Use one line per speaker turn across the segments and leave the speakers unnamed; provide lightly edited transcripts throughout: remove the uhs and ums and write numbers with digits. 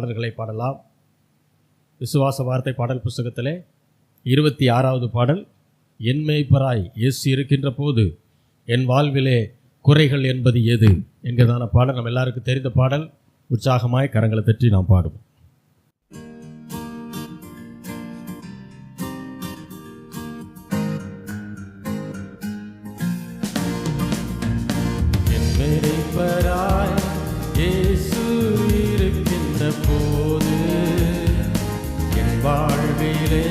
பாடல்களை பாடலாம். விசுவாச வார்த்தை பாடல் புஸ்தகத்திலே 26வது பாடல், என் மேய்ப்பராய் இயேசு இருக்கின்ற போது என் வாழ்விலே குறைகள் என்பது எது என்கிறதான பாடல். நம்ம எல்லாருக்கும் தெரிந்த பாடல். உற்சாகமாய் கரங்களை தட்டி நாம் பாடுவோம். என் மேய்ப்பராய் இயேசு இருக்கின்ற போது என் வாழ்விலே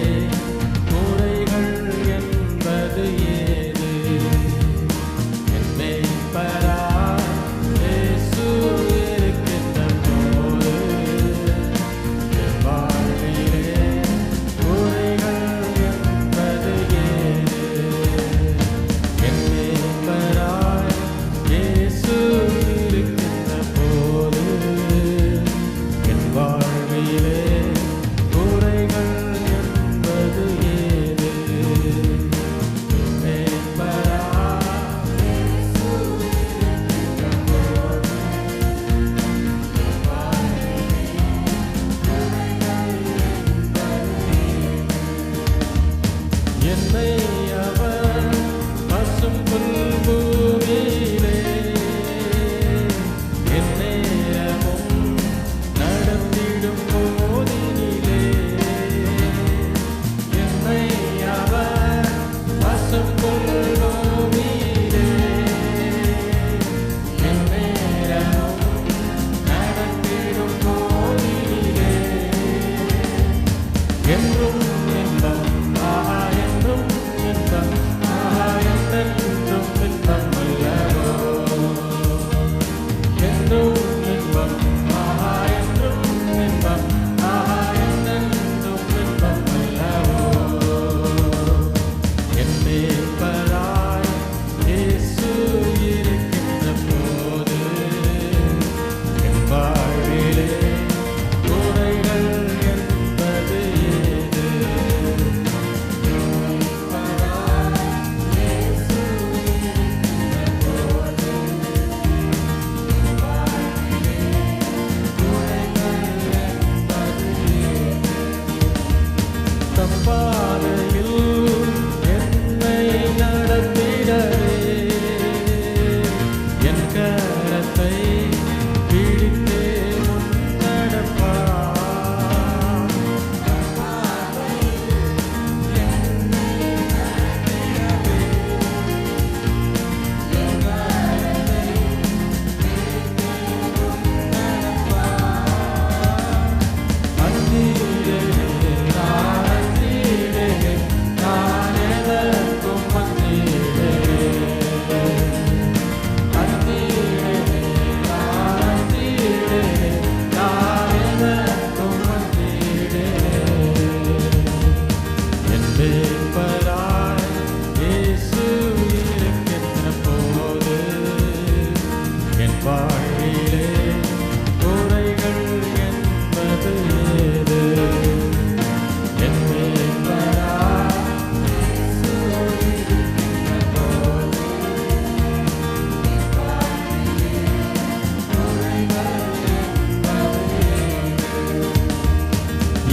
குறைகள் என்பது ஏது? என் மேய்ப்பராய் இயேசு இருக்கின்ற போது என் வாழ்விலே குறைகள் என்பது ஏது? என் மேய்ப்பராய் இயேசு இருக்கின்ற போது என் வாழ்விலே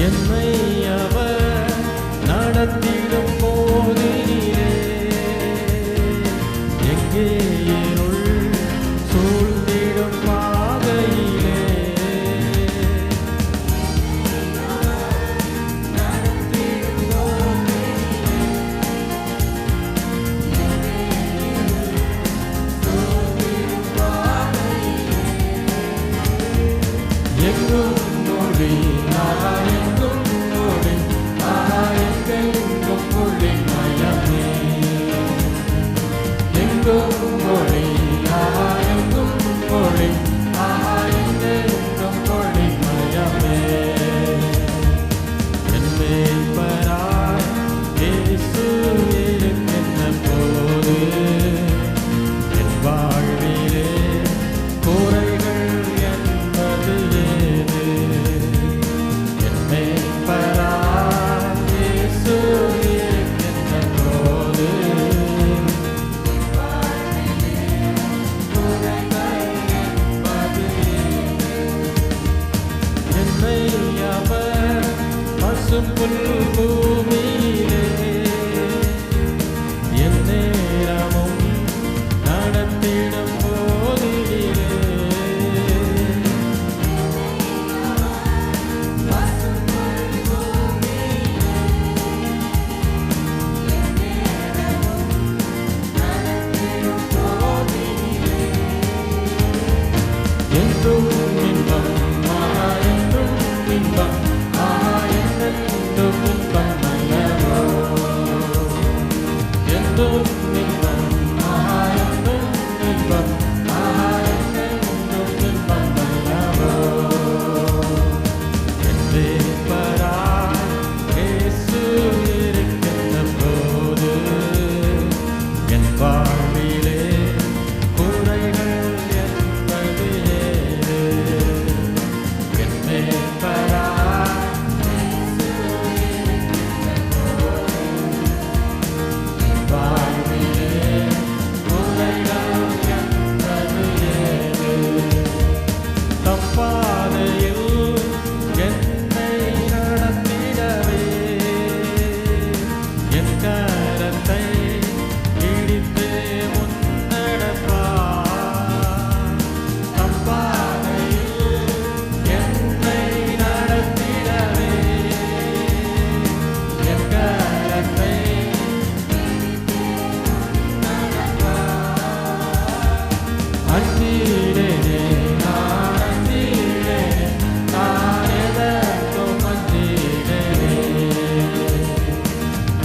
என்னை அவர் நடத்திடும் போதினிலே எங்கே இருள் சூழ்ந்திடும் பாதையிலே எங்கும் மொழி எங்கும் பசும் புல் பூமியிலே என் நேரமும் நடத்திடும் போதிலே என்றும் இன்பம் மகா என்றும் இன்பம் மகா என்றென்றும் இன்பம் அல்லவோ என்றும் இன்பம் மகா என்றும் இன்பம் மகா என்றென்றும் இன்பம் அல்லவோ என் மேய்ப்பராய் இயேசு இருக்கின்ற போது என் வாழ்விலே குறைகள் என்பது ஏது என் மேய்ப்பராய் வாழ்விலே குறைகள் என்பது ஏது தம் பாதையில் என்னை நடத்திடவே என் கரத்தை பிடித்து முன்னடப்பார் தம் பாதையில் என்னை நடத்திடவே என் கரத்தை அஞ்சிடேனே நான் அஞ்சிடேனே நான் எதற்கும் அஞ்சிடேனே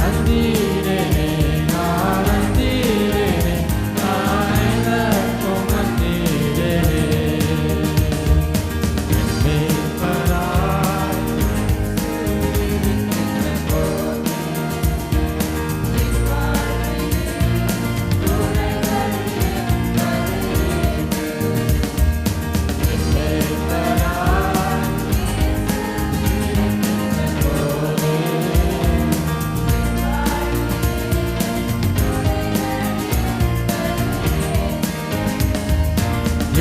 அஞ்சிடேனே நான் அஞ்சிடேனே நான் எதற்கும் அஞ்சிடேனே என் மேய்ப்பராய் என் மேய்ப்பராய்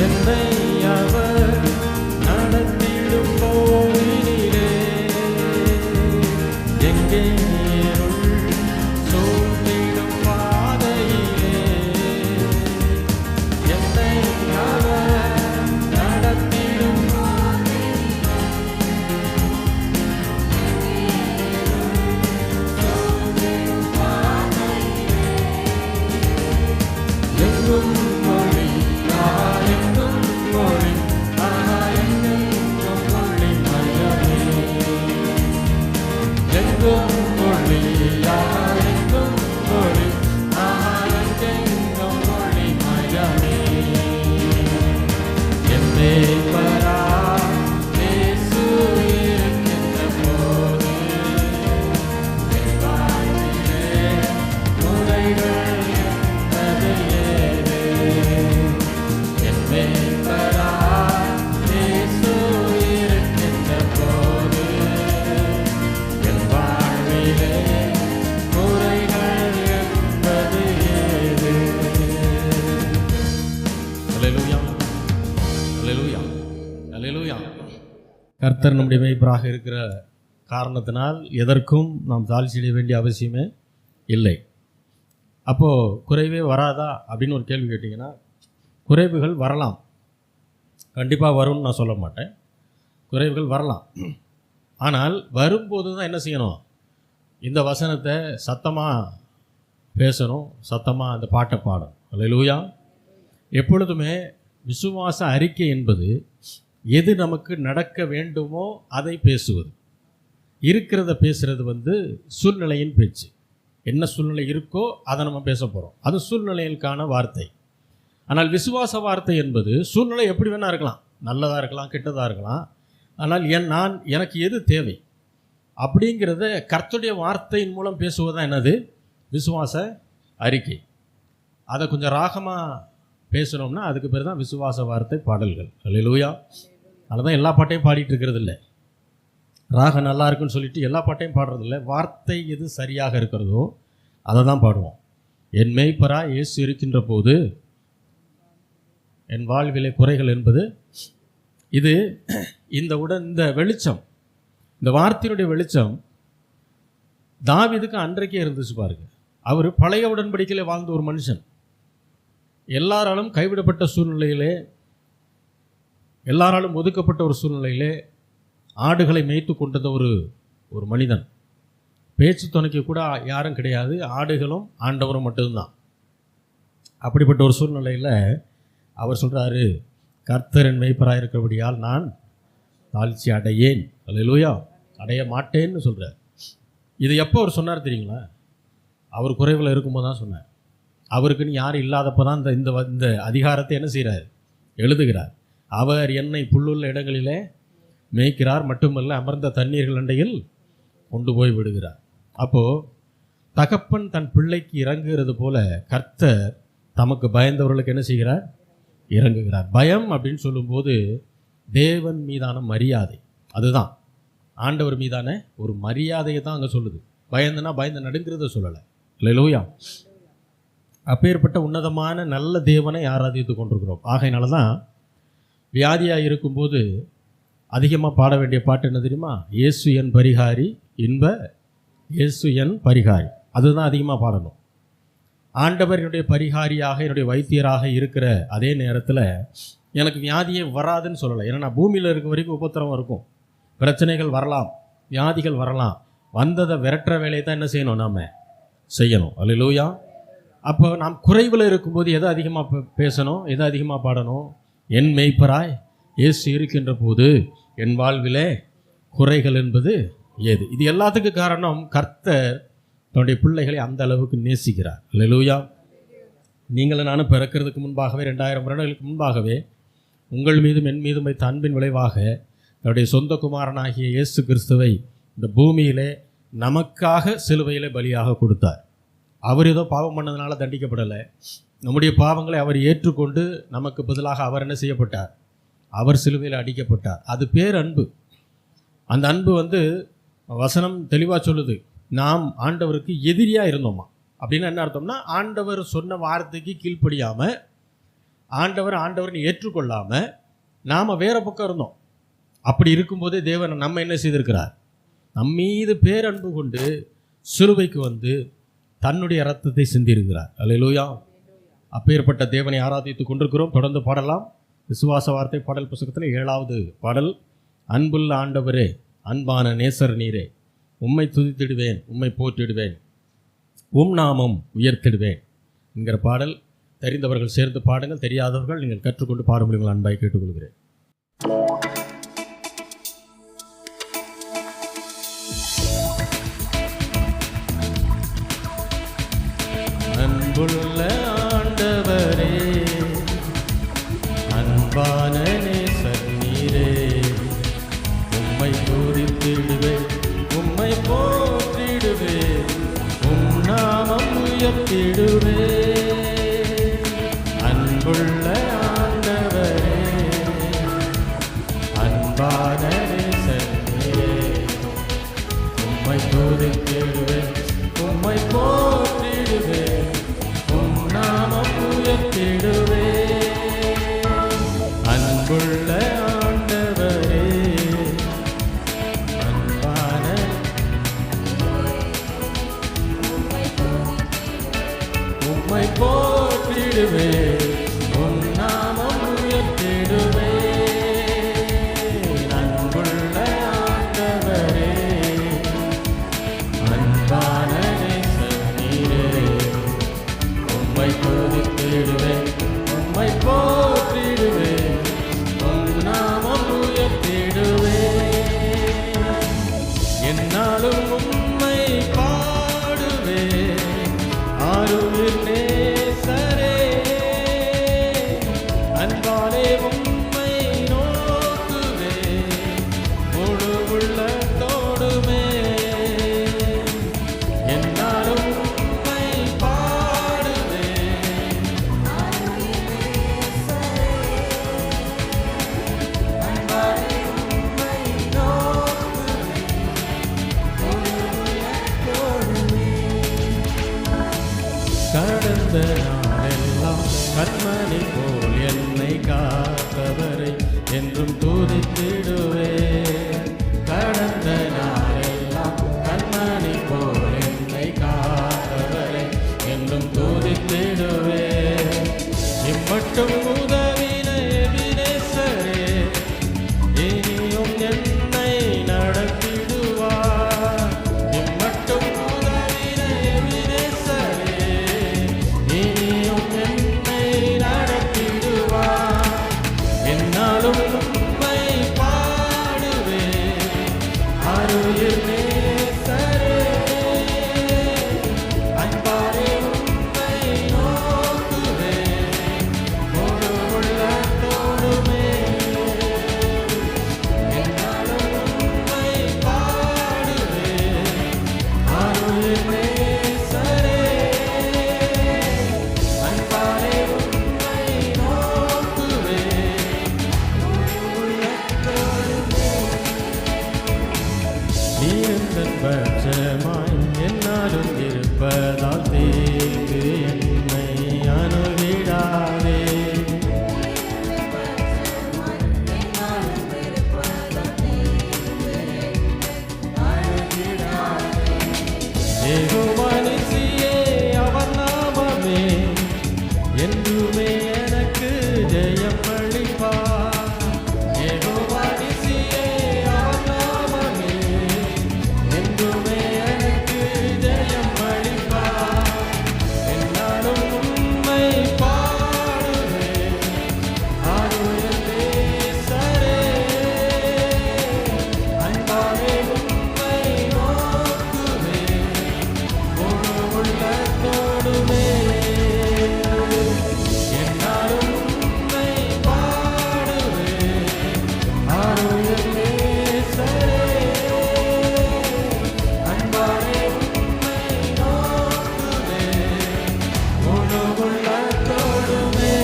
என்னை அவர் நடத்திடும் போதினிலே எங்கே இருள் சூழ்ந்திடும் பாதையிலே என்னை அவர் நடத்திடும் எங்கும் மொழி எங்கும் மொழி எங்கும் மொழி மயமே எங்கும் மொழி எங்கும் மொழி எங்கும் மொழி மயமே என் மேய்ப்பராய் இயேசு இருக்கின்ற போது என் வாழ்விலே குறைகள் என்பது ஏது என் மேய்ப்பராய் இயேசு இருக்கின்ற போது என் வாழ்விலே குறைகள் என்பது ஏது அல்லேலூயா அல்லேலூயா அல்லேலூயா கர்த்தர் நம்முடைய மேய்ப்பராக இருக்கிற காரணத்தினால் எதற்கும் நாம் தாழ்ச்சியடைய வேண்டிய அவசியமே இல்லை. அப்போது குறைவே வராதா அப்படின்னு ஒரு கேள்வி கேட்டிங்கன்னா, குறைவுகள் வரலாம், கண்டிப்பாக வரும்னு நான் சொல்ல மாட்டேன். குறைவுகள் வரலாம். ஆனால் வரும்போது தான் என்ன செய்யணும்? இந்த வசனத்தை சத்தமாக பேசணும், சத்தமாக அந்த பாட்டை பாடணும். அல்லேலூயா. எப்பொழுதுமே விசுவாச அறிக்கை என்பது எது நமக்கு நடக்க வேண்டுமோ அதை பேசுவது. இருக்கிறத பேசுகிறது சூழ்நிலையின் பேச்சு. என்ன சூழ்நிலை இருக்கோ அதை நம்ம பேச போகிறோம். அது சூழ்நிலைகளுக்கான வார்த்தை. ஆனால் விசுவாச வார்த்தை என்பது சூழ்நிலை எப்படி வேணால் இருக்கலாம், நல்லதாக இருக்கலாம், கெட்டதாக இருக்கலாம். ஆனால் எனக்கு எது தேவை அப்படிங்கிறத கர்த்தருடைய வார்த்தையின் மூலம் பேசுவதுதான் என்னது? விசுவாச அறிக்கை. அதை கொஞ்சம் ராகமாக பேசணும்னா அதுக்கு பேர் தான் விசுவாச வார்த்தை பாடல்கள். அல்லேலூயா. அதனால தான் எல்லா பாட்டையும் பாடிட்டு இருக்கிறது இல்லை. ராகம் நல்லா இருக்குன்னு சொல்லிட்டு எல்லா பாட்டையும் பாடுறதில்ல. வார்த்தை எது சரியாக இருக்கிறதோ அதை தான் பாடுவோம். என் மேய்ப்பராய் இயேசு இருக்கின்ற போது என் வாழ்விலே குறைகள் என்பது இது. இந்த வெளிச்சம், இந்த வார்த்தையினுடைய வெளிச்சம் தாவீதுக்கு அன்றைக்கே இருந்துச்சு பாருங்க. அவர் பழைய உடன்படிக்கையிலே வாழ்ந்த ஒரு மனுஷன், எல்லாராலும் கைவிடப்பட்ட சூழ்நிலையிலே, எல்லாராலும் ஒதுக்கப்பட்ட ஒரு சூழ்நிலையிலே ஆடுகளை மேய்த்து கொண்டத ஒரு மனிதன். பேச்சு துணைக்கு கூட யாரும் கிடையாது, ஆடுகளும் ஆண்டவரும் மட்டும்தான். அப்படிப்பட்ட ஒரு சூழ்நிலையில் அவர் சொல்கிறாரு, கர்த்தர் என் மேய்ப்பராக இருக்கிறபடியால் நான் தாழ்ச்சி அடையேன், அல்லேலூயா, அடைய மாட்டேன்னு சொல்கிறார். இது எப்போ அவர் சொன்னார் தெரியுங்களா? அவர் குறைவில் இருக்கும்போது தான் சொன்னார். அவருக்குன்னு யாரும் இல்லாதப்போ தான் இந்த அதிகாரத்தை என்ன செய்கிறார், எழுதுகிறார். அவர் என்னை புல்லுள்ள இடங்களிலே மேய்க்கிறார், மட்டுமல்ல அமர்ந்த தண்ணீர்கள் அண்டையில் கொண்டு போய் விடுகிறார். அப்போது தகப்பன் தன் பிள்ளைக்கு இறங்குகிறது போல கர்த்தர் தமக்கு பயந்தவர்களுக்கு என்ன செய்கிறார், இறங்குகிறார். பயம் அப்படின்னு சொல்லும்போது தேவன் மீதான மரியாதை, அதுதான் ஆண்டவர் மீதான ஒரு மரியாதையை தான் அங்கே சொல்லுது. பயந்துனா பயந்து நடுங்கிறத சொல்லலை. அல்லேலூயா. அப்பேற்பட்ட உன்னதமான நல்ல தேவனை ஆராதித்து கொண்டிருக்கிறோம். ஆகையினால தான் வியாதியாக இருக்கும்போது அதிகமாக பாட வேண்டிய பாட்டு என்ன தெரியுமா? இயேசு என் பரிகாரி, இன்ப இயேசு என் பரிகாரி. அதுதான் அதிகமாக பாடணும். ஆண்டவர் என்னுடைய பரிகாரியாக, என்னுடைய வைத்தியராக இருக்கிற அதே நேரத்தில் எனக்கு வியாதியே வராதுன்னு சொல்லலை. ஏன்னா நான் பூமியில் இருக்க வரைக்கும் உபத்திரம் இருக்கும், பிரச்சனைகள் வரலாம், வியாதிகள் வரலாம். வந்ததை விரட்டுற வேலையை தான் என்ன செய்யணும், நாம் செய்யணும். அல்லேலூயா. அப்போ நாம் குறைவில் இருக்கும்போது எதை அதிகமாக பேசணும், எதை அதிகமாக பாடணும்? என் மேய்ப்பராய் இயேசு இருக்கின்ற போது என் வாழ்விலே குறைகள் என்பது ஏது? இது எல்லாத்துக்கும் காரணம் கர்த்தர் தன்னுடைய பிள்ளைகளை அந்த அளவுக்கு நேசிக்கிறார். அல்லேலூயா. நீங்களும் நானும் பிறக்கிறதுக்கு முன்பாகவே 2000 வருடங்களுக்கு முன்பாகவே உங்கள் மீதும் என் மீதும் வைத்த அன்பின் விளைவாக தன்னுடைய சொந்த குமாரனாகிய இயேசு கிறிஸ்துவை இந்த பூமியிலே நமக்காக சிலுவையிலே பலியாக கொடுத்தார். அவர் ஏதோ பாவம் பண்ணதுனால தண்டிக்கப்படலை. நம்முடைய பாவங்களை அவர் ஏற்றுக்கொண்டு நமக்கு பதிலாக அவர் என்ன செய்யப்பட்டார், அவர் சிலுவையில் அடிக்கப்பட்டார். அது பேர் அன்பு. அந்த அன்பு வசனம் தெளிவாக சொல்லுது, நாம் ஆண்டவருக்கு எதிரியாக இருந்தோமா. அப்படின்னு என்ன அர்த்தம்னா, ஆண்டவர் சொன்ன வார்த்தைக்கு கீழ்ப்படியாமல், ஆண்டவர்னு ஏற்றுக்கொள்ளாமல் நாம் வேற பக்கம் இருந்தோம். அப்படி இருக்கும்போதே தேவன் நம்ம என்ன செய்திருக்கிறார், நம் மீது பேரன்பு கொண்டு சிலுவைக்கு தன்னுடைய இரத்தத்தை சிந்தியிருக்கிறார். அல்லேலூயா. அப்பேற்பட்ட தேவனை ஆராதித்து கொண்டிருக்கிறோம். தொடர்ந்து பாடலாம். விசுவாச வார்த்தை பாடல் புத்தகத்தில் 7வது பாடல். அன்புள்ள ஆண்டவரே, அன்பான நேசர் நீரே, உம்மை துதித்திடுவேன், உம்மை போற்றிடுவேன், உம் நாமம் உயர்த்திடுவேன் என்கிற பாடல். தெரிந்தவர்கள் சேர்ந்து பாடுங்கள், தெரியாதவர்கள் நீங்கள் கற்றுக்கொண்டு பாட முடியுங்கள் அன்பாய் கேட்டுக்கொள்கிறேன். அன்புள்ள ஆண்டவரே, அன்பான நேசர் நீரே, உம்மை துதித்திடுவேன், உம்மை போற்றிடுவேன், உம் நாமம் உயர்த்திடுவேன். அன்புள்ள ஆண்டவரே, அன்பான நேசர் நீரே, உம்மை துதித்திடுவேன், உம்மை போற்றிடுவேன், உம் நாமம் உயர்த்திடுவேன். அன்புள்ள ஆண்டவரே, அன்பான உம்மை போற்றிடுவேன், உம் நாமம் உயர்த்திடுவேன். அன்புள்ள ஆண்டவரே, அன்பான நேசர் நீரே, உம்மை துதித்திடுவேன், உம்மை போற்றிடுவேன், உம் நாமம் உயர்த்திடுவேன். என்னாலும் உம்மை பாடுவேன், ஆருயிர் நேசரே, அன்பாலே உம்மை நோக்குவேன், முழு உள்ளத்தோடுமே. என்னாலும் உம்மை பாடுவேன், அன்பாலே உம்மை நோக்குவேன், முழு உள்ளத்தோடுமே. கடந்த நாளெல்லாம் கண்மணி போல் என்னை காத்தவரை என்றும் துதித்திடுவேன். கடந்த நாளெல்லாம் கண்மணி போல் அருளில் நேசரே, அன்பாலே உம்மை நோக்குவேன், முழு உள்ளத்தோடுமே. என்னாலும் உம்மை பாடுவேன், அருளில் நேசரே, அன்பாலே உம்மை நோக்குவேன், முழு உள்ளத்தோடுமே. நீருந்தன் பட்சமாய் என்னாலும் இருப்பதால் தீங்கு என்னை அணுகிடாதே. யெகோவா நிசியே, அவர் நாமமே என்றுமே எனக்கு ஜெயம் அளிப்பார். யெகோவா நிசியே, அவர் நாமமே என்றுமே எனக்கு ஜெயம் அளிப்பார். என்னாலும் உம்மை பாடுவேன், அருளில் நேசரே, அன்பாலே உம்மை நோக்குவேன், முழு உள்ளத்தோடுமே. என்னாலும் உம்மை பாடுவேன், அருளில் நேசரே, அன்பாலே உம்மை நோக்குவேன், முழு உள்ளத்தோடுமே.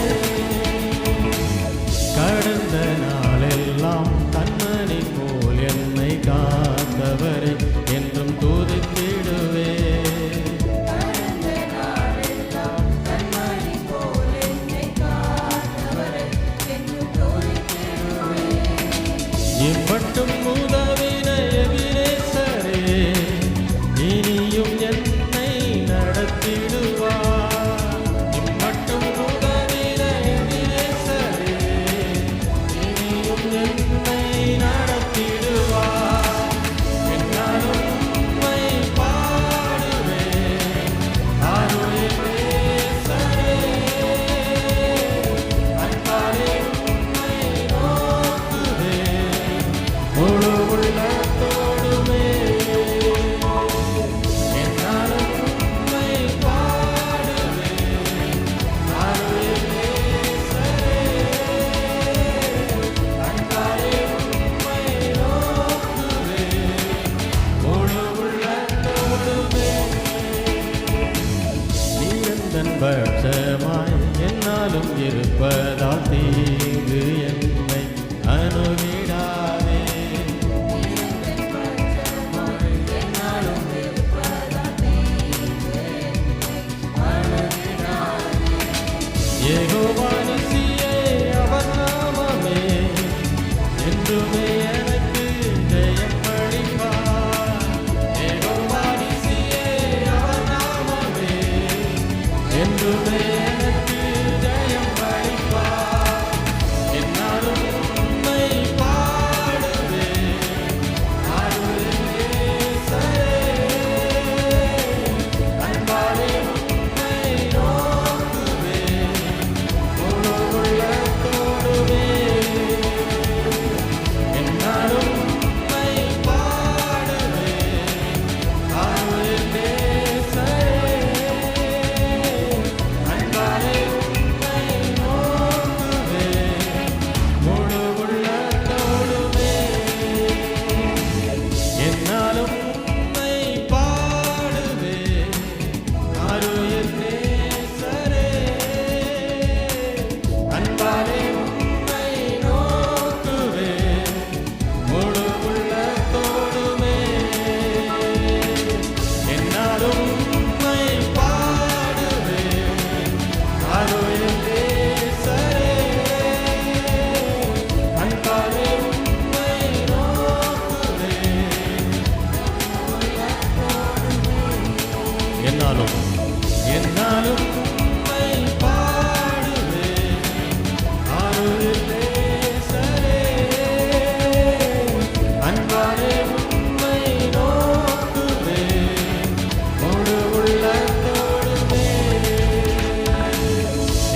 கடந்த நாளெல்லாம் கண்மணி போல் என்னை காத்தவரை என்றும் துதித்திடுவே. இம்மட்டும் உதவின எபினேசரே, இனியும் என்னை நடத்திடுவார். இம்மட்டும் உதவின எபினேசரே, இனியும் என்னை நடத்திடுவார். என்னாலும் உம்மை பாடுவேன், அருளில் நேசரே, அன்பாலே உம்மை நோக்குவேன், முழு உள்ளத்தோடுமே. என்னாலும் உம்மை பாடுவேன், அருளில் நேசரே, அன்பாலே உம்மை நோக்குவேன், முழு உள்ளத்தோடுமே. நீரந்தன் பட்சமாய் என்னாலும் இருப்பதால் தீங்கு என்னை அணுகிடாதே. யெகோவா நிசியே, அவர் நாமமே என்றுமே எனக்கு ஜெயம் அளிப்பார். யெகோவா நிசியே, அவர் நாமமே என்றுமே எனக்கு ஜெயம் அளிப்பார். என்னாலும் உம்மை பாடுவேன், அருளில் நேசரே, அன்பாலே உம்மை நோக்குவேன், முழு உள்ளத்தோடுமே. என்னாலும் உம்மை பாடுவேன், அருளில் நேசரே, அன்பாலே உம்மை நோக்குவேன், முழு உள்ளத்தோடுமே. என்னாலும் உம்மை பாடுவேன், அருளில் நேசரே, அன்பாலே உம்மை நோக்குவேன், முழு உள்ளத்தோடுமே. என்னாலும் உம்மை பாடுவேன், அருளில் நேசரே, அன்பாலே உம்மை நோக்குவேன். என்னாலும் என்னாலும் உம்மை பாடுவேன், அருளில் நேசரே, அன்பாலே உம்மை நோக்குவேன், முழு உள்ளத்தோடுமே.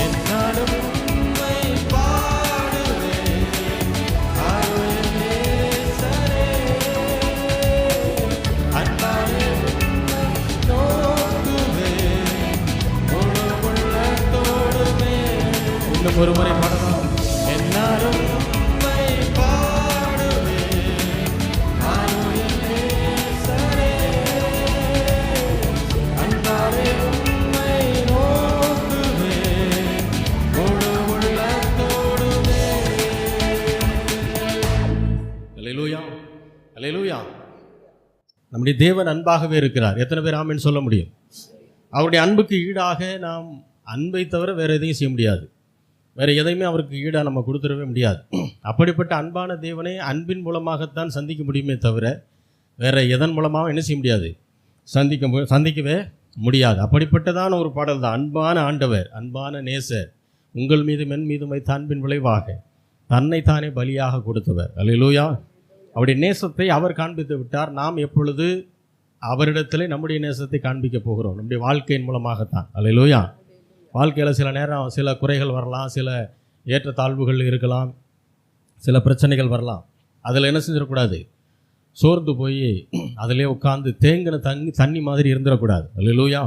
என்னாலும் உம்மை பாடுவேன், அருளில் நேசரே, ஒரு முறை பாடலாம். என்னாலும் உம்மை பாடுவேன், ஆயுளின் நேசரே, அன்பாலே உம்மை நோக்குவேன், முழு உள்ளத்தோடுவே. அல்லேலூயா, அல்லேலூயா. நம்முடைய தேவன் அன்பாகவே இருக்கிறார். எத்தனை பேர் ஆமென் சொல்ல முடியும்? அவருடைய அன்புக்கு ஈடாக நாம் அன்பை தவிர வேறு எதையும் செய்ய முடியாது. வேறு எதையுமே அவருக்கு ஈடாக நம்ம கொடுத்துடவே முடியாது. அப்படிப்பட்ட அன்பான தேவனை அன்பின் மூலமாகத்தான் சந்திக்க முடியுமே தவிர வேறு எதன் மூலமாக என்ன செய்ய முடியாது, சந்திக்கவே முடியாது. அப்படிப்பட்டதான ஒரு பாடல் தான். அன்பான ஆண்டவர், அன்பான நேசர், உங்கள் மீது மென் மீதும் வைத்த அன்பின் விளைவாக தன்னைத்தானே பலியாக கொடுத்தவர். அல்லேலூயா. அவருடைய நேசத்தை அவர் காண்பித்து விட்டார். நாம் எப்பொழுது அவரிடத்திலே நம்முடைய நேசத்தை காண்பிக்க போகிறோம்? நம்முடைய வாழ்க்கையின் மூலமாகத்தான். அல்லேலூயா. வாழ்க்கையில் சில நேரம் சில குறைகள் வரலாம், சில ஏற்றத்தாழ்வுகள் இருக்கலாம், சில பிரச்சனைகள் வரலாம். அதில் என்ன செஞ்சிடக்கூடாது, சோர்ந்து போய் அதிலே உட்கார்ந்து தேங்கின தண்ணி மாதிரி இருந்துடக்கூடாது. அல்லேலூயா.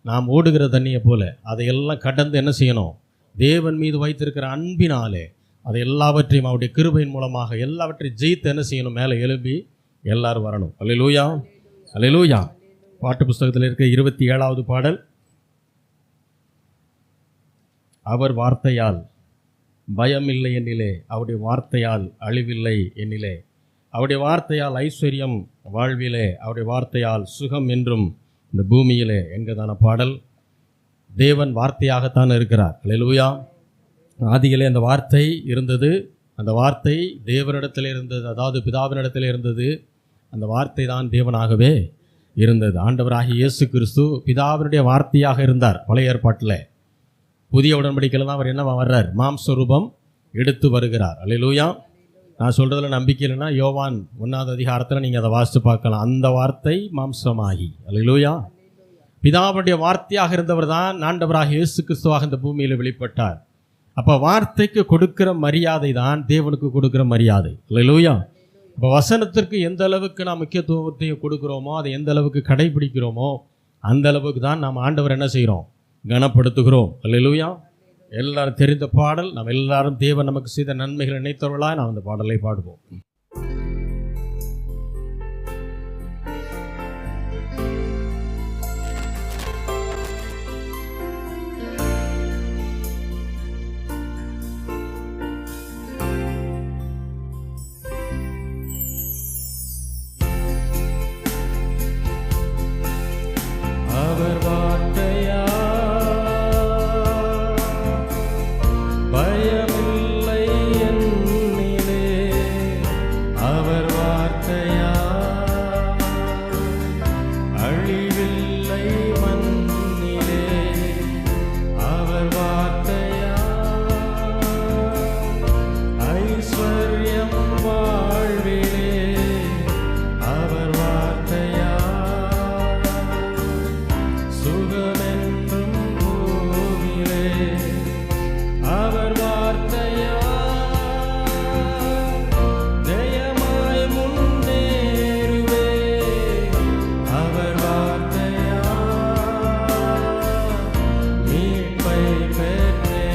நாம் ஓடுகிற தண்ணியை போல அதையெல்லாம் கடந்து என்ன செய்யணும், தேவன் மீது வைத்திருக்கிற அன்பினாலே அதை எல்லாவற்றையும் அவருடைய கிருபையின் மூலமாக எல்லாவற்றையும் ஜெயித்து என்ன செய்யணும், மேலே எழுப்பி எல்லாரும் வரணும். அல்லேலூயா, அல்லேலூயா. பாட்டு புஸ்தகத்தில் இருக்க 27வது பாடல். அவர் வார்த்தையால் பயமில்லை என்னிலே, அவருடைய வார்த்தையால் அழிவில்லை என்னிலே, அவருடைய வார்த்தையால் ஐஸ்வர்யம் வாழ்விலே, அவருடைய வார்த்தையால் சுகம் என்றும் இந்த பூமியிலே. எங்கதான பாடல்? தேவன் வார்த்தையாகத்தான் இருக்கிறார். அல்லேலூயா. ஆதியிலே அந்த வார்த்தை இருந்தது, அந்த வார்த்தை தேவனிடத்தில் இருந்தது, அதாவது பிதாவினிடத்தில் இருந்தது. அந்த வார்த்தை தான் தேவனாகவே இருந்தது. ஆண்டவராகிய இயேசு கிறிஸ்து பிதாவினுடைய வார்த்தையாக இருந்தார் பழைய ஏற்பாட்டில். புதிய உடன்படிக்கையில் தான் அவர் என்ன வர்றார், மாம்சரூபம் எடுத்து வருகிறார். அல்லேலூயா. நான் சொல்கிறதுல நம்பிக்கை இல்லைன்னா யோவான் 1வது அதிகாரத்தில் நீங்கள் அதை வாசித்து பார்க்கலாம். அந்த வார்த்தை மாம்சமாகி, அல்லேலூயா, பிதாவுடைய வார்த்தையாக இருந்தவர் தான் ஆண்டவராகிய இயேசு கிறிஸ்துவாக இந்த பூமியில் வெளிப்பட்டார். அப்போ வார்த்தைக்கு கொடுக்கிற மரியாதை தான் தேவனுக்கு கொடுக்கிற மரியாதை. அல்லேலூயா. இப்போ வசனத்திற்கு எந்த அளவுக்கு நாம் முக்கியத்துவத்தையும் கொடுக்குறோமோ, அதை எந்த அளவுக்கு கடைபிடிக்கிறோமோ அந்த அளவுக்கு தான் நாம் ஆண்டவர் என்ன செய்கிறோம், கனப்படுத்துகிறோம். அல்லேலூயா. எல்லாரும் தெரிந்த பாடல். நாம் எல்லாரும் தேவன் நமக்கு செய்த நன்மைகளை நினைத்தவர்களாக நாம் அந்த பாடலை பாடுவோம். அவர் வார்த்தையா பயமில்லை என்னிலே, அவர் வார்த்தையா அழிவில்லை மண்ணிலே, அவர் வார்த்தையா ஐஸ்வர்யம் வாழ்விலே, அவர் வார்த்தையா சுகமென்றும் பூவிலே, அவர் வார்த்தையா ஜெயமாய் முன்னேறுவே, அவர் வார்த்தையா மீட்பை பெற்றே,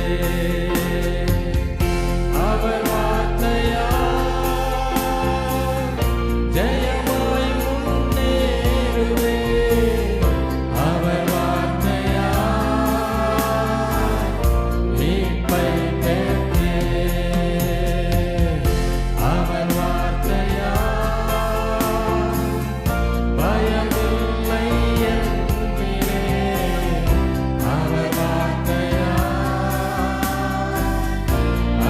அவர் வார்த்தையா ஜெயமாய் முன்னேறுவே, அவர் வார்த்தையா மீட்பை பெற்றே, அவர் வார்த்தையா பயமில்லை என்னிலே, அவர் வார்த்தையா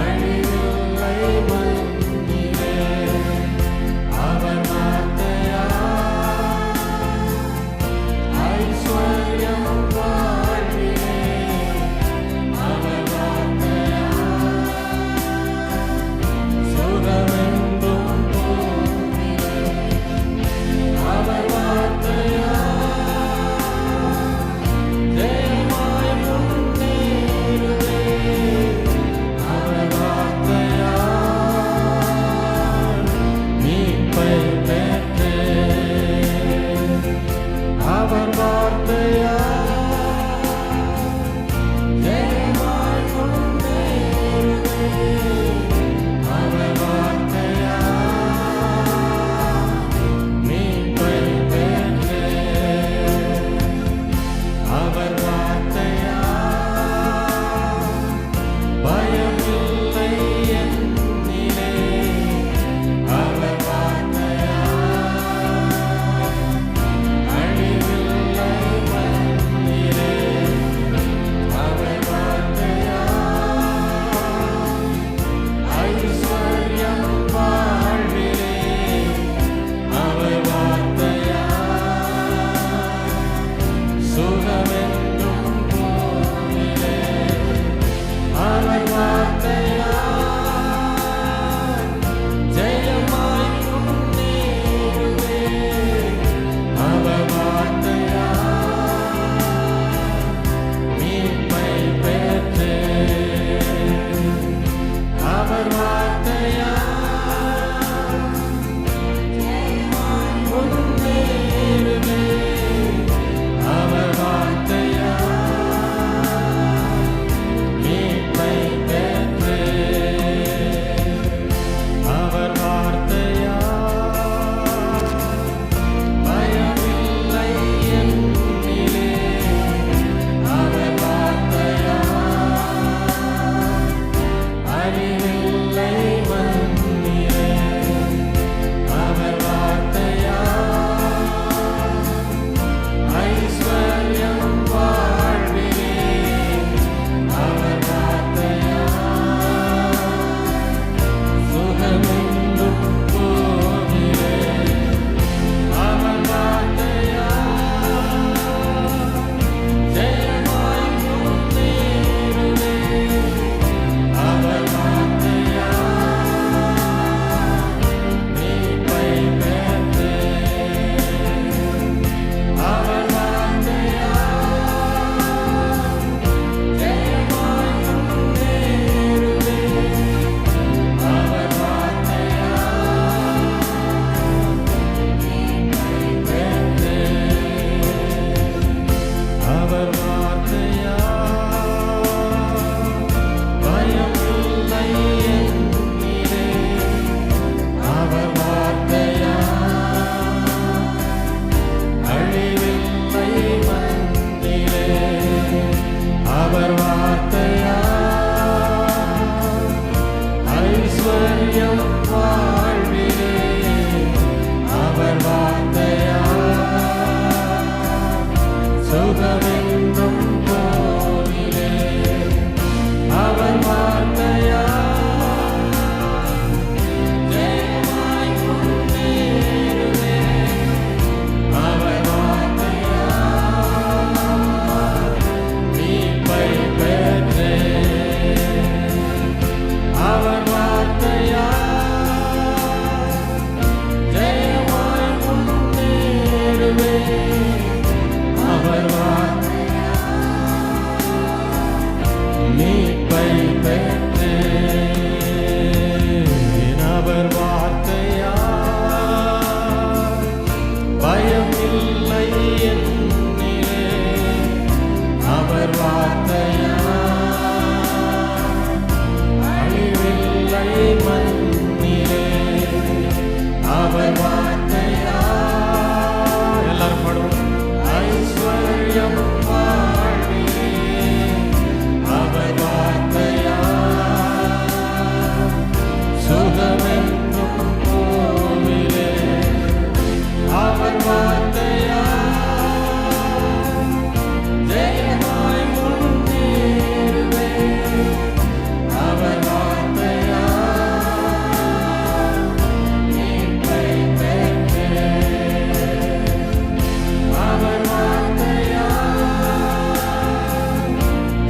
அழிவில்லை மண்ணிலே, அவர் வார்த்தையா அவர் மீட்பை பெற்றேன். அவர் வார்த்தையா பயம் இல்லை என்னிலே. அவர் வார்த்தையா அழிவில்லை மண்ணிலே. அவர் வார்த்தையா எல்லாரும் பாடுவோம். ஐஸ்வர்யம் வாழ்விலே. அவர் வார்த்தையா சுகமென்றும் பூவிலே. அவர் வார்த்தையா ஜெயமாய் முன்னேறுவே. அவர் வார்த்தையா மீட்பை பெற்றேன். அவர் வார்த்தையா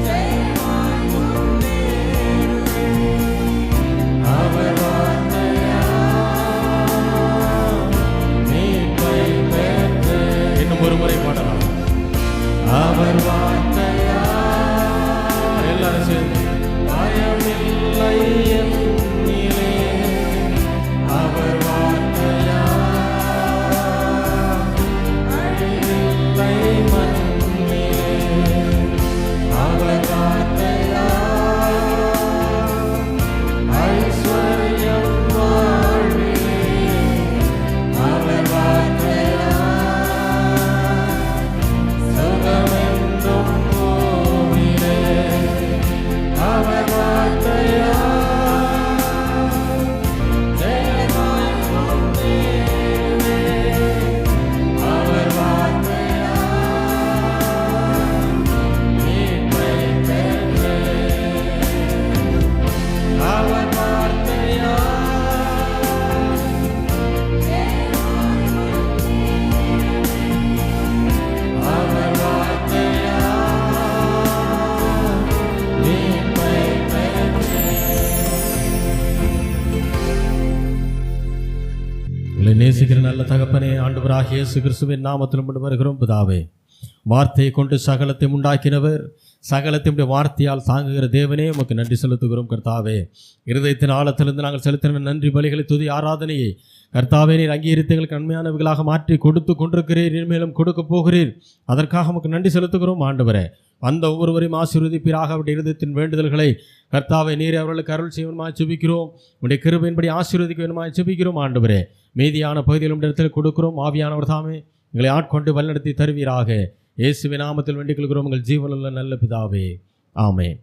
ஜெயமாய் முன்னேறுவே. அவர் வார்த்தையா மீட்பை பெற்றேன். இன்னும் ஒரு முறை பாடலாம். அவர் வார்த்தையா எல்லாரும் சேர்ந்து பயமில்லை என்னிலே. அவர் வார்த்தையா அழிவில்லை மண்ணிலே. அவர் வார்த்தையா ஐஸ்வர்யம் வாழ்விலே. அவர் வார்த்தையா சுகமென்றும் பூவிலே. அவர் வார்த்தையா ஜெயமாய் முன்னேறுவே. அவர் வார்த்தையா மீட்பை பெற்றேன். அவர் வார்த்தையா அவர் வார்த்தையா மீட்பை உங்களை நேசிக்கிற நல்ல தகப்பனே, ஆண்டவராகிய இயேசு கிறிஸ்துவின் நாமத்தில் கொண்டு வருகிறோம் பிதாவே. வார்த்தையை கொண்டு சகலத்தை உண்டாக்கினவர், சகலத்தினுடைய வார்த்தையால் தாங்குகிற தேவனே உமக்கு நன்றி செலுத்துகிறோம் கர்த்தாவே. இருதயத்தின் ஆழத்திலிருந்து நாங்கள் செலுத்தின நன்றி பலிகளை, துதி ஆராதனையை கர்த்தாவே நீர் அங்கீகரித்து எங்களுக்கு நன்மையானவைகளாக மாற்றி கொடுத்து கொண்டிருக்கிறீர், இனிமேலும் கொடுக்க போகிறீர். அதற்காக உமக்கு நன்றி செலுத்துகிறோம் ஆண்டவரே. அந்த ஒவ்வொருவரையும் ஆசீர்வதிப்பீராக. அவருடைய இருதயத்தின் வேண்டுதல்களை கர்த்தாவே நீரே அவர்களுக்கு அருள் செய்வனுமாய் ஜெபிக்கிறோம். உடைய கிருபையின்படி ஆசீர்வதிக்க வேணுமாய் ஜெபிக்கிறோம் ஆண்டவரே. மீதியான பகுதியில் உடைய இடத்தில் கொடுக்கிறோம். ஆவியானவர் தாமே எங்களை ஆட்கொண்டு வழிநடத்தி தருவீராக. இயேசுவின் நாமத்தில் வேண்டிக் கொள்கிறோம் எங்கள் ஜீவனுள்ள நல்ல பிதாவே, ஆமென்.